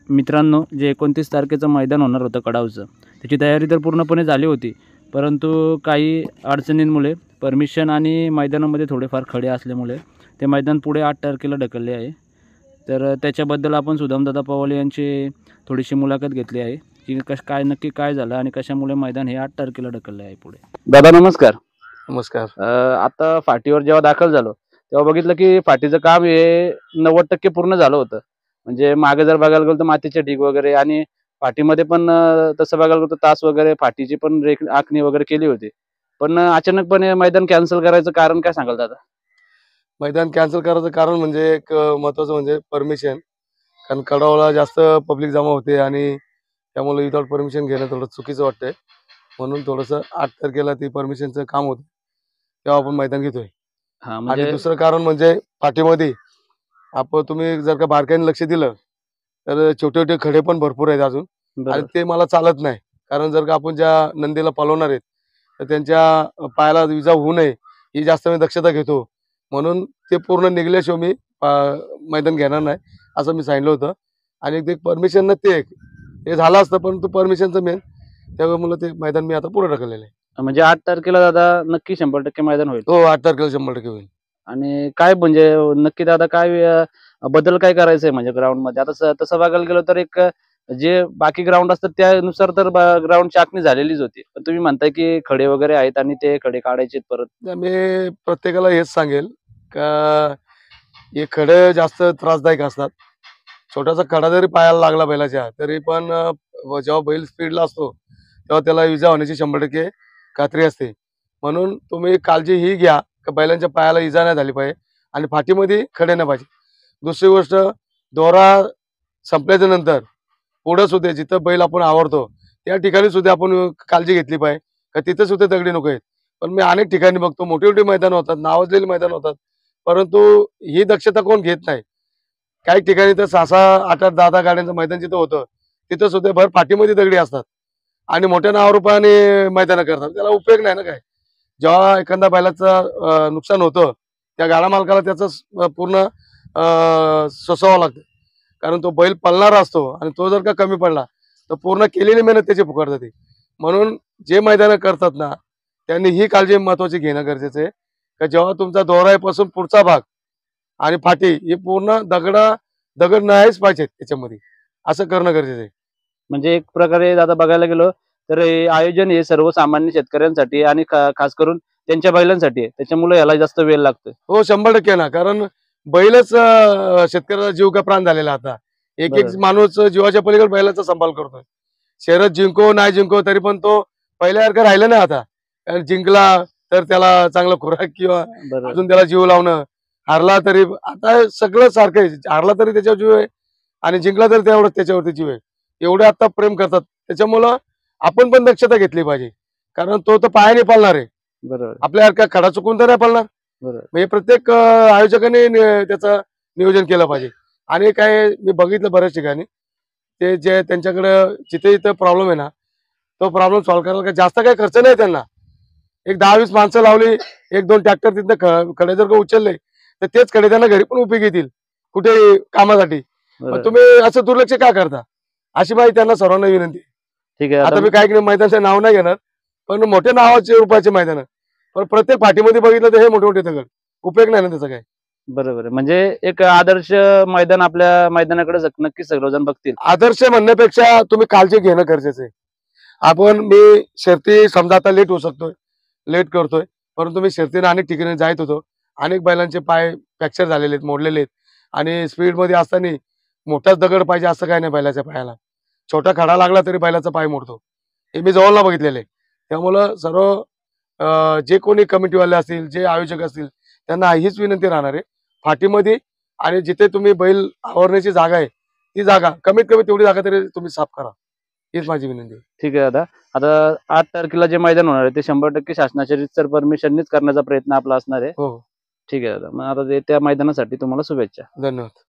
मित्रांनो, जे 29 तारखेचं मैदान होणार होतं कडावचं, त्याची तयारी तर पूर्णपणे झाली होती. परंतु काही अडचणींमुळे परमिशन आणि मैदानामध्ये थोडेफार खडे असल्यामुळे ते मैदान पुढे 8 तारखेला ढकलले आहे. तर त्याच्याबद्दल आपण सुदामदादा पवाले यांची थोडीशी मुलाखत घेतली आहे, की काय नक्की काय झालं आणि कशामुळे मैदान हे 8 तारखेला ढकलले आहे पुढे. दादा नमस्कार. नमस्कार. आता फाटीवर जेव्हा दाखल झालो, तेव्हा बघितलं की फाटीचं काम हे 90% पूर्ण झालं होतं. म्हणजे मागे जर बघायला गेलं तर मातीचे ढीग वगैरे आणि फाटीमध्ये पण तसं बघायला गेलं तर तास वगैरे फाटीची पण आखणी वगैरे केली होती. पण अचानकपणे मैदान कॅन्सल करायचं कारण काय सांगाल दादा? मैदान कॅन्सल करायचं कारण म्हणजे एक महत्वाचं म्हणजे परमिशन. कारण कडावला जास्त पब्लिक जमा होते आणि त्यामुळे विदाउट परमिशन घेणं थोडं चुकीचं वाटतंय. म्हणून थोडंसं 8 तारखेला ती परमिशनचं काम होतं, तेव्हा आपण मैदान घेतोय. आणि दुसरं कारण म्हणजे फाटीमध्ये तुम्ही जर का बारकाईने लक्ष दिलं तर छोटे छोटे खडे पण भरपूर आहेत अजून, आणि ते मला चालत नाही. कारण जर का आपण ज्या नंदीला पळवणार आहेत तर त्यांच्या पायाला इजा होऊ नये ही जास्त मी दक्षता घेतो. म्हणून ते पूर्ण निघल्याशिवाय मी मैदान घेणार नाही असं मी सांगितलं होतं. आणि ते परमिशन न ते झालं असतं, परंतु परमिशनचं मेन त्यामुळे ते मैदान मी आता पुढे ढकललेलं आहे. म्हणजे 8 तारखेला दादा नक्की 100% मैदान होईल. हो, 8 तारखेला 100% होईल. आणि काय म्हणजे नक्की दादा काय बदल काय करायचा आहे म्हणजे ग्राउंडमध्ये? आता तसं बघायला गेलं तर एक जे बाकी ग्राउंड असतात त्यानुसार तर ग्राउंडची आखणी झालेलीच होती. पण तुम्ही म्हणताय की खडे वगैरे आहेत आणि ते खडे काढायचे परत. मी प्रत्येकाला हेच सांगेल का हे खडे जास्त त्रासदायक असतात. छोटासा खडा जरी पायाला लागला बैलाच्या तरी पण जेव्हा बैल स्पीडला असतो तेव्हा त्याला इजा होण्याची 100% खात्री असते. म्हणून तुम्ही काळजी ही घ्या का बैलांच्या पायाला इजा नाही झाली पाहिजे आणि फाटीमध्ये खडे नाही पाहिजे. दुसरी गोष्ट, दोरा संपल्याच्या नंतर पुढं सुद्धा जिथं बैल आपण आवरतो त्या ठिकाणी सुद्धा आपण काळजी घेतली पाहिजे का तिथं सुद्धा दगडी नको आहेत. पण मी अनेक ठिकाणी बघतो मोठी मोठी मैदान होतात, नावाजलेली मैदान होतात, परंतु ही दक्षता कोण घेत नाही. काही ठिकाणी तर 6-6, 8-8, 10-10 गाड्यांचं मैदान जिथं होतं तिथं सुद्धा भर फाटीमध्ये दगडी असतात आणि मोठ्या नावारूपाने मैदानं करतात. त्याला उपयोग नाही ना काय. जेव्हा एखाद्या बैलाचं नुकसान होतं त्या गाडा मालकाला त्याचं पूर्ण सोसावं लागतं. कारण तो बैल पळणारा असतो आणि तो जर का कमी पडला तर पूर्ण केलेली मेहनत त्याची फुकट जाते. म्हणून जे मैदानं करतात ना त्यांनी ही काळजी महत्वाची घेणं गरजेचं आहे का जेव्हा तुमचा दोरापासून पुढचा भाग आणि फाटी ही पूर्ण दगड नाहीच पाहिजेत त्याच्यामध्ये, असं करणं गरजेचं आहे. म्हणजे एक प्रकारे दादा बघायला गेलो तर हे आयोजन हे सर्वसामान्य शेतकऱ्यांसाठी आणि खास करून त्यांच्या बैलांसाठी आहे. त्याच्यामुळे याला जास्त वेळ लागतो. हो, 100% ना. कारण बैलच शेतकऱ्याचा जीव का प्राण झालेला आता. एक एक माणूस जीवाच्या पलीकडे बैलाचा सांभाळ करतोय. शर्यत जिंको नाही जिंको तरी पण तो पहिल्यासारखा राहिला नाही आता. कारण जिंकला तर त्याला चांगला खुराक किंवा अजून त्याला जीव लावणं, हारला तरी आता सगळं सारखं आहे. हारला तरी त्याच्यावर जीव आहे आणि जिंकला तरी तेवढंच त्याच्यावरती जीव आहे. एवढे आता प्रेम करतात. त्याच्यामुळं आपण पण दक्षता घेतली पाहिजे. कारण तो तर पायाने पाळणार आहे. बरोबर. आपल्यासारखा खडा चुकून तर नाही पाळणार. म्हणजे प्रत्येक आयोजकाने त्याचं नियोजन केलं पाहिजे. आणि काय मी बघितलं बऱ्याच ठिकाणी ते जे त्यांच्याकडे जिथे जिथे प्रॉब्लेम आहे ना तो प्रॉब्लेम सॉल्व्ह करायला जास्त काही खर्च नाही त्यांना. एक 10-20 माणसं लावली, 1-2 ट्रॅक्टर तिथं खडे जर का उचलले तर तेच खडे त्यांना घरी पण उपयोगी येतील कुठे कामासाठी. तुम्ही असं दुर्लक्ष का करता, अशी माहिती त्यांना सर्वांना विनंती. ठीक आहे. आता मी काय मैदानाचं नाव नाही घेणार, पण मोठ्या नावाचे रूपाचे मैदान, पण प्रत्येक फाटीमध्ये बघितलं तर हे मोठे मोठे दगड उपयोग नाही ना त्याचा काय. बरोबर आहे. म्हणजे एक आदर्श मैदान आपल्या मैदानाकडे नक्कीच सर्वजण बघतील. आदर्श म्हणण्यापेक्षा तुम्ही काळजी घेणं गरजेचं आहे. मी शर्ती समजा आता लेट होऊ शकतोय, लेट करतोय, परंतु मी शर्तीने अनेक ठिकाणी जात होतो. अनेक बैलांचे पाय फ्रॅक्चर झालेले आहेत, मोडलेले आहेत. आणि स्पीडमध्ये असताना मोठाच दगड पाहिजे असं काय नाही. बैलाच्या पायाला छोटा खडा लागला तरी बैलाचा पाय मोडतो, हे मी जवळला बघितलेलं आहे. त्यामुळं सर्व जे कोणी कमिटीवाले असतील, जे आयोजक असतील, त्यांना हीच विनंती राहणार आहे, फाटीमध्ये आणि जिथे तुम्ही बैल आवरण्याची जागा आहे ती जागा कमीत कमी तेवढी जागा तरी तुम्ही साफ करा, हीच माझी विनंती. ठीक आहे दादा. आता 8 तारखेला जे मैदान होणार आहे ते 100% शासनाच्या रीतसर परमिशननीच करण्याचा प्रयत्न आपला असणार आहे. हो, ठीक आहे दादा. मग आता त्या मैदानासाठी तुम्हाला शुभेच्छा. धन्यवाद.